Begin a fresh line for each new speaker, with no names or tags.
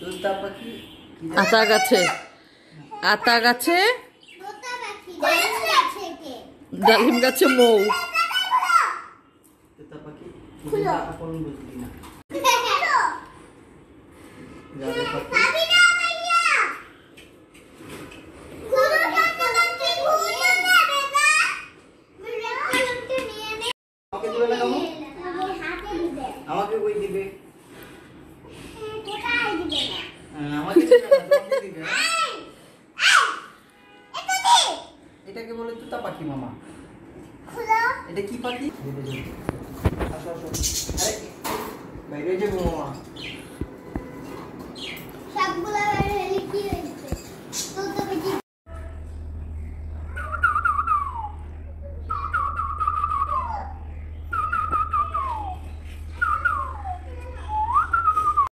তোতা পাখি
আতা গাছে ডালিম গাছে মৌ।
তোতা পাখি আপন বুঝলি না আমাকে কই দিবে আমাকে দিবে এটাকে বলে তোতা পাখি মামা। এটা কি পাখি? আসো আসো, আরে বাইরে যাবো মামা।